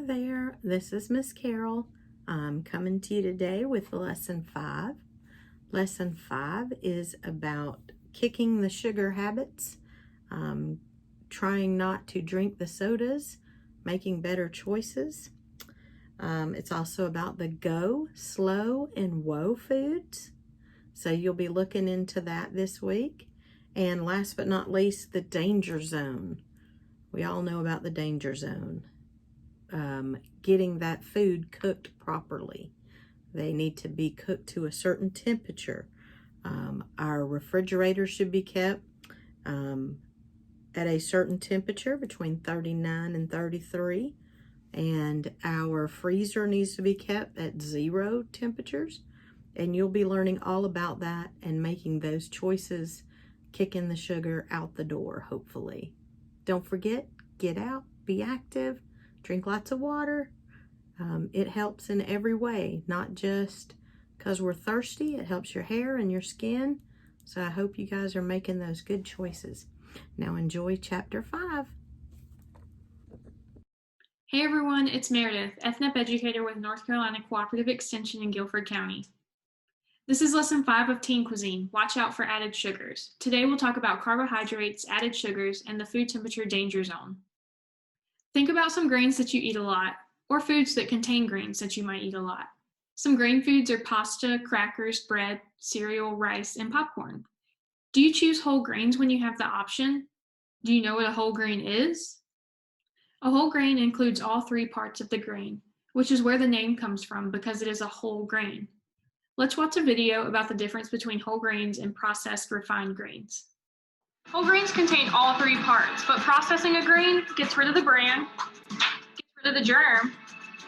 there, this is Miss Carol. I'm coming to you today with Lesson 5. Lesson 5 is about kicking the sugar habits, trying not to drink the sodas, making better choices. It's also about the go, slow, and whoa foods. So you'll be looking into that this week. And last but not least, the danger zone. We all know about the danger zone. Getting that food cooked properly. They need to be cooked to a certain temperature. Our refrigerator should be kept at a certain temperature between 39 and 33, and our freezer needs to be kept at 0 temperatures. And you'll be learning all about that and making those choices, kicking the sugar out the door, hopefully. Don't forget, get out, be active, drink lots of water. It helps in every way, not just because we're thirsty. It helps your hair and your skin. So I hope you guys are making those good choices. Now enjoy Chapter 5. Hey everyone, it's Meredith, FNEP educator with North Carolina Cooperative Extension in Guilford County. This is Lesson 5 of Teen Cuisine, Watch Out for Added Sugars. Today we'll talk about carbohydrates, added sugars, and the food temperature danger zone. Think about some grains that you eat a lot, or foods that contain grains that you might eat a lot. Some grain foods are pasta, crackers, bread, cereal, rice, and popcorn. Do you choose whole grains when you have the option? Do you know what a whole grain is? A whole grain includes all 3 parts of the grain, which is where the name comes from because it is a whole grain. Let's watch a video about the difference between whole grains and processed refined grains. Whole grains contain all 3 parts, but processing a grain gets rid of the bran, gets rid of the germ,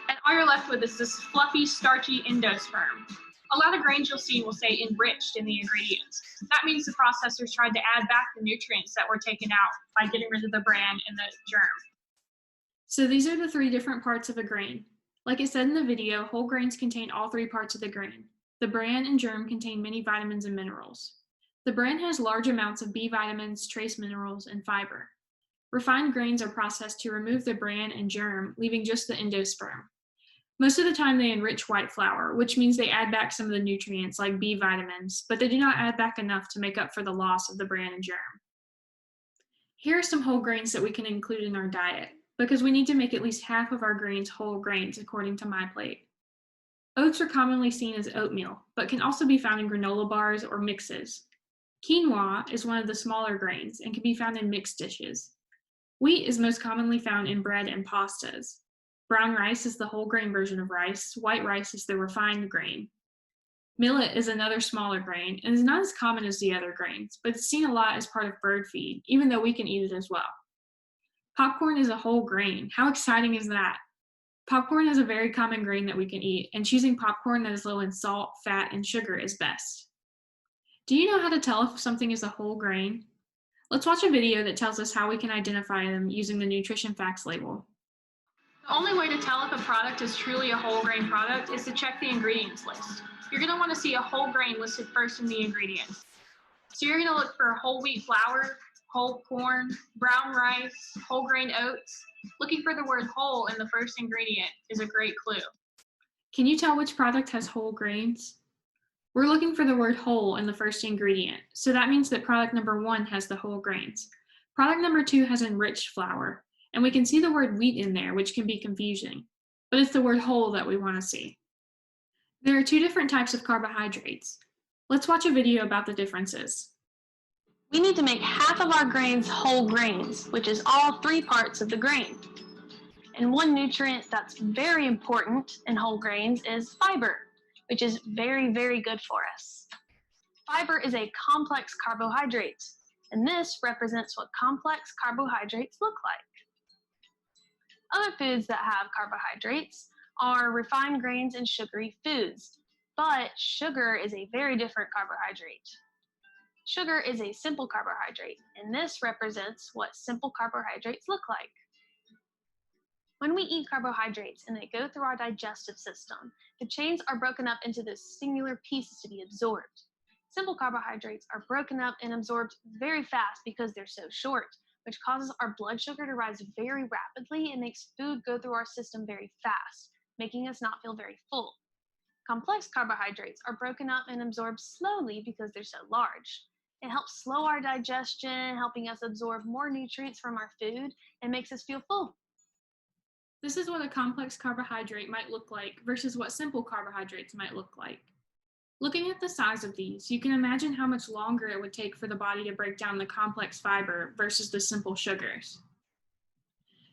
and all you're left with is this fluffy, starchy endosperm. A lot of grains you'll see will say enriched in the ingredients. That means the processors tried to add back the nutrients that were taken out by getting rid of the bran and the germ. So these are the 3 different parts of a grain. Like it said in the video, whole grains contain all 3 parts of the grain. The bran and germ contain many vitamins and minerals. The bran has large amounts of B vitamins, trace minerals, and fiber. Refined grains are processed to remove the bran and germ, leaving just the endosperm. Most of the time they enrich white flour, which means they add back some of the nutrients like B vitamins, but they do not add back enough to make up for the loss of the bran and germ. Here are some whole grains that we can include in our diet, because we need to make at least half of our grains whole grains according to MyPlate. Oats are commonly seen as oatmeal, but can also be found in granola bars or mixes. Quinoa is one of the smaller grains and can be found in mixed dishes. Wheat is most commonly found in bread and pastas. Brown rice is the whole grain version of rice. White rice is the refined grain. Millet is another smaller grain and is not as common as the other grains, but it's seen a lot as part of bird feed, even though we can eat it as well. Popcorn is a whole grain. How exciting is that? Popcorn is a very common grain that we can eat, and choosing popcorn that is low in salt, fat, and sugar is best. Do you know how to tell if something is a whole grain? Let's watch a video that tells us how we can identify them using the nutrition facts label. The only way to tell if a product is truly a whole grain product is to check the ingredients list. You're going to want to see a whole grain listed first in the ingredients. So you're going to look for whole wheat flour, whole corn, brown rice, whole grain oats. Looking for the word whole in the first ingredient is a great clue. Can you tell which product has whole grains? We're looking for the word whole in the first ingredient, so that means that product number 1 has the whole grains. Product number 2 has enriched flour, and we can see the word wheat in there, which can be confusing, but it's the word whole that we want to see. There are 2 different types of carbohydrates. Let's watch a video about the differences. We need to make half of our grains whole grains, which is all 3 parts of the grain. And one nutrient that's very important in whole grains is fiber, which is very, very good for us. Fiber is a complex carbohydrate, and this represents what complex carbohydrates look like. Other foods that have carbohydrates are refined grains and sugary foods, but sugar is a very different carbohydrate. Sugar is a simple carbohydrate, and this represents what simple carbohydrates look like. When we eat carbohydrates and they go through our digestive system, the chains are broken up into the singular pieces to be absorbed. Simple carbohydrates are broken up and absorbed very fast because they're so short, which causes our blood sugar to rise very rapidly and makes food go through our system very fast, making us not feel very full. Complex carbohydrates are broken up and absorbed slowly because they're so large. It helps slow our digestion, helping us absorb more nutrients from our food and makes us feel full. This is what a complex carbohydrate might look like versus what simple carbohydrates might look like. Looking at the size of these, you can imagine how much longer it would take for the body to break down the complex fiber versus the simple sugars.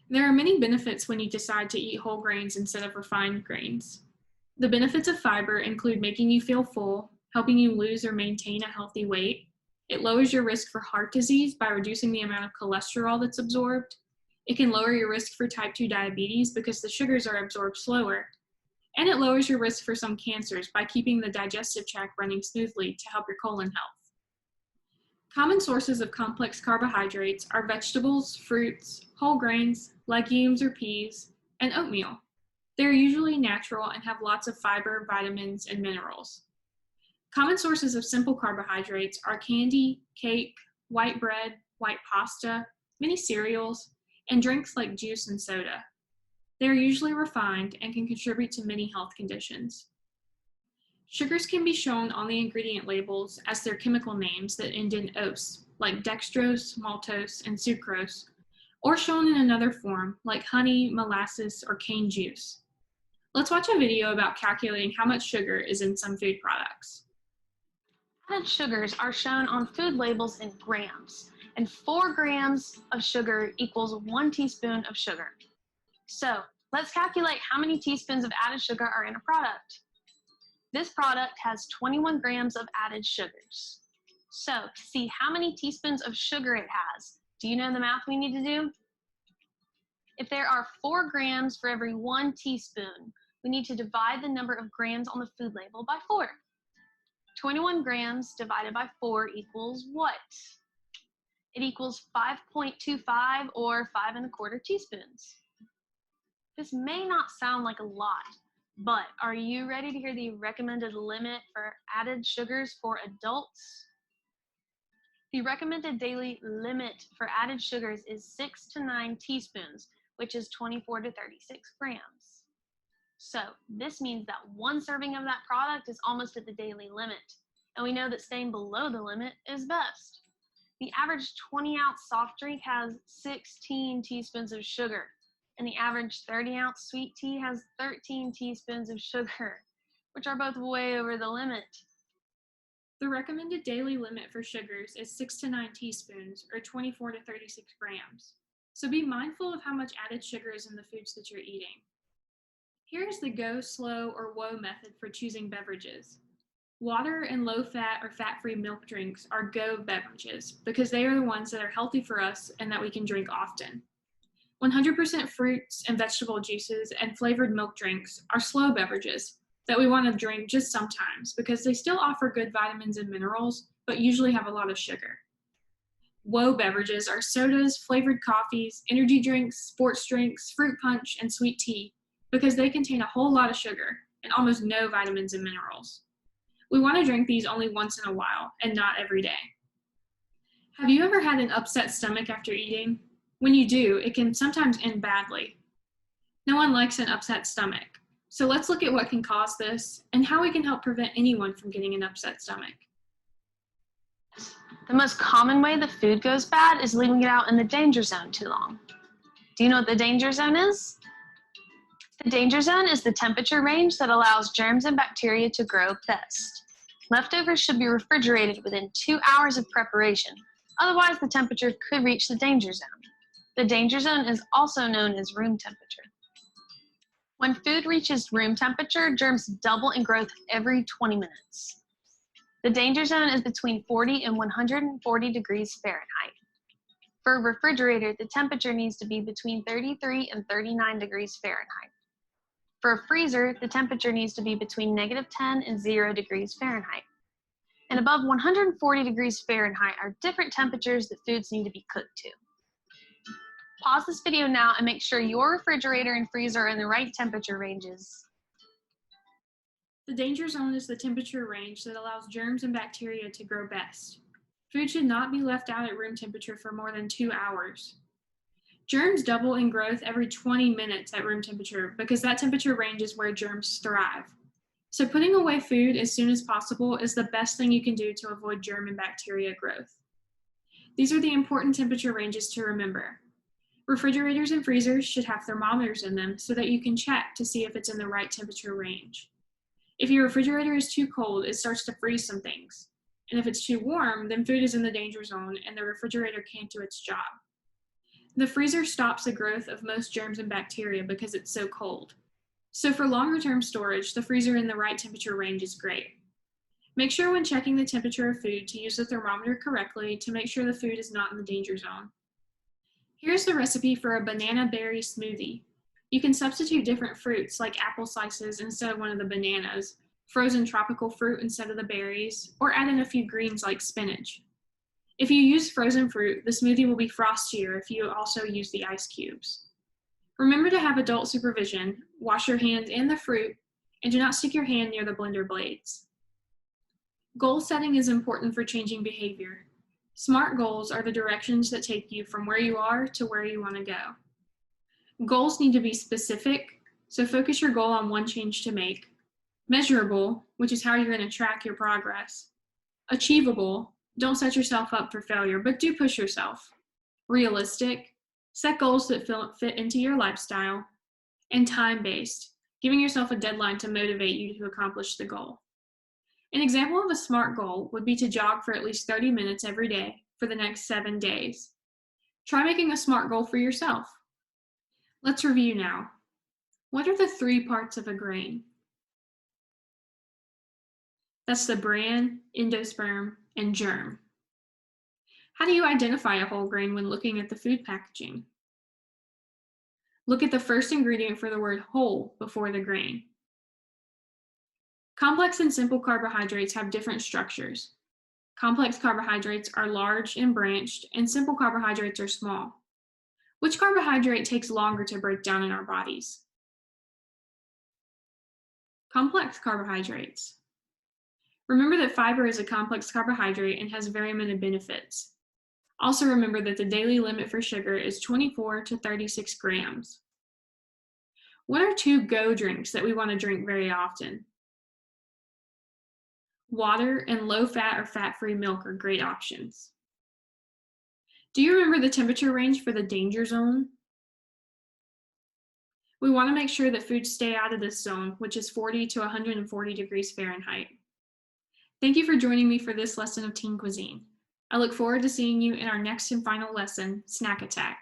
There are many benefits when you decide to eat whole grains instead of refined grains. The benefits of fiber include making you feel full, helping you lose or maintain a healthy weight. It lowers your risk for heart disease by reducing the amount of cholesterol that's absorbed. It can lower your risk for type 2 diabetes because the sugars are absorbed slower. And it lowers your risk for some cancers by keeping the digestive tract running smoothly to help your colon health. Common sources of complex carbohydrates are vegetables, fruits, whole grains, legumes or peas, and oatmeal. They're usually natural and have lots of fiber, vitamins, and minerals. Common sources of simple carbohydrates are candy, cake, white bread, white pasta, many cereals, and drinks like juice and soda. They are usually refined and can contribute to many health conditions. Sugars can be shown on the ingredient labels as their chemical names that end in ose, like dextrose, maltose, and sucrose, or shown in another form, like honey, molasses, or cane juice. Let's watch a video about calculating how much sugar is in some food products. Added sugars are shown on food labels in grams, and 4 grams of sugar equals 1 teaspoon of sugar. So let's calculate how many teaspoons of added sugar are in a product. This product has 21 grams of added sugars. So to see how many teaspoons of sugar it has, do you know the math we need to do? If there are 4 grams for every 1 teaspoon, we need to divide the number of grams on the food label by 4. 21 grams divided by 4 equals what? It equals 5.25 or 5 1/4 teaspoons. This may not sound like a lot, but are you ready to hear the recommended limit for added sugars for adults? The recommended daily limit for added sugars is 6 to 9 teaspoons, which is 24 to 36 grams. So this means that 1 serving of that product is almost at the daily limit, and we know that staying below the limit is best. The average 20-ounce soft drink has 16 teaspoons of sugar, and the average 30-ounce sweet tea has 13 teaspoons of sugar, which are both way over the limit. The recommended daily limit for sugars is 6 to 9 teaspoons, or 24 to 36 grams. So be mindful of how much added sugar is in the foods that you're eating. Here's the go slow or whoa method for choosing beverages. Water and low-fat or fat-free milk drinks are go beverages because they are the ones that are healthy for us and that we can drink often. 100% fruits and vegetable juices and flavored milk drinks are slow beverages that we want to drink just sometimes because they still offer good vitamins and minerals, but usually have a lot of sugar. Whoa beverages are sodas, flavored coffees, energy drinks, sports drinks, fruit punch, and sweet tea because they contain a whole lot of sugar and almost no vitamins and minerals. We want to drink these only once in a while and not every day. Have you ever had an upset stomach after eating? When you do, it can sometimes end badly. No one likes an upset stomach. So let's look at what can cause this and how we can help prevent anyone from getting an upset stomach. The most common way the food goes bad is leaving it out in the danger zone too long. Do you know what the danger zone is? The danger zone is the temperature range that allows germs and bacteria to grow best. Leftovers should be refrigerated within 2 hours of preparation. Otherwise, the temperature could reach the danger zone. The danger zone is also known as room temperature. When food reaches room temperature, germs double in growth every 20 minutes. The danger zone is between 40 and 140 degrees Fahrenheit. For a refrigerator, the temperature needs to be between 33 and 39 degrees Fahrenheit. For a freezer, the temperature needs to be between -10 and 0 degrees Fahrenheit. And above 140 degrees Fahrenheit are different temperatures that foods need to be cooked to. Pause this video now and make sure your refrigerator and freezer are in the right temperature ranges. The danger zone is the temperature range that allows germs and bacteria to grow best. Food should not be left out at room temperature for more than 2 hours. Germs double in growth every 20 minutes at room temperature because that temperature range is where germs thrive. So putting away food as soon as possible is the best thing you can do to avoid germ and bacteria growth. These are the important temperature ranges to remember. Refrigerators and freezers should have thermometers in them so that you can check to see if it's in the right temperature range. If your refrigerator is too cold, it starts to freeze some things. And if it's too warm, then food is in the danger zone and the refrigerator can't do its job. The freezer stops the growth of most germs and bacteria because it's so cold. So for longer term storage, the freezer in the right temperature range is great. Make sure when checking the temperature of food to use the thermometer correctly to make sure the food is not in the danger zone. Here's the recipe for a banana berry smoothie. You can substitute different fruits like apple slices instead of one of the bananas, frozen tropical fruit instead of the berries, or add in a few greens like spinach. If you use frozen fruit, the smoothie will be frostier if you also use the ice cubes. Remember to have adult supervision, wash your hands and the fruit, and do not stick your hand near the blender blades. Goal setting is important for changing behavior. SMART goals are the directions that take you from where you are to where you want to go. Goals need to be specific, so focus your goal on one change to make. Measurable, which is how you're going to track your progress. Achievable, don't set yourself up for failure, but do push yourself. Realistic, set goals that fit into your lifestyle. And time-based, giving yourself a deadline to motivate you to accomplish the goal. An example of a SMART goal would be to jog for at least 30 minutes every day for the next 7 days. Try making a SMART goal for yourself. Let's review now. What are the 3 parts of a grain? That's the bran, endosperm, and germ. How do you identify a whole grain when looking at the food packaging? Look at the first ingredient for the word whole before the grain. Complex and simple carbohydrates have different structures. Complex carbohydrates are large and branched, and simple carbohydrates are small. Which carbohydrate takes longer to break down in our bodies? Complex carbohydrates. Remember that fiber is a complex carbohydrate and has very many benefits. Also remember that the daily limit for sugar is 24 to 36 grams. What are 2 go drinks that we want to drink very often? Water and low-fat or fat-free milk are great options. Do you remember the temperature range for the danger zone? We want to make sure that foods stay out of this zone, which is 40 to 140 degrees Fahrenheit. Thank you for joining me for this lesson of Teen Cuisine. I look forward to seeing you in our next and final lesson, Snack Attack.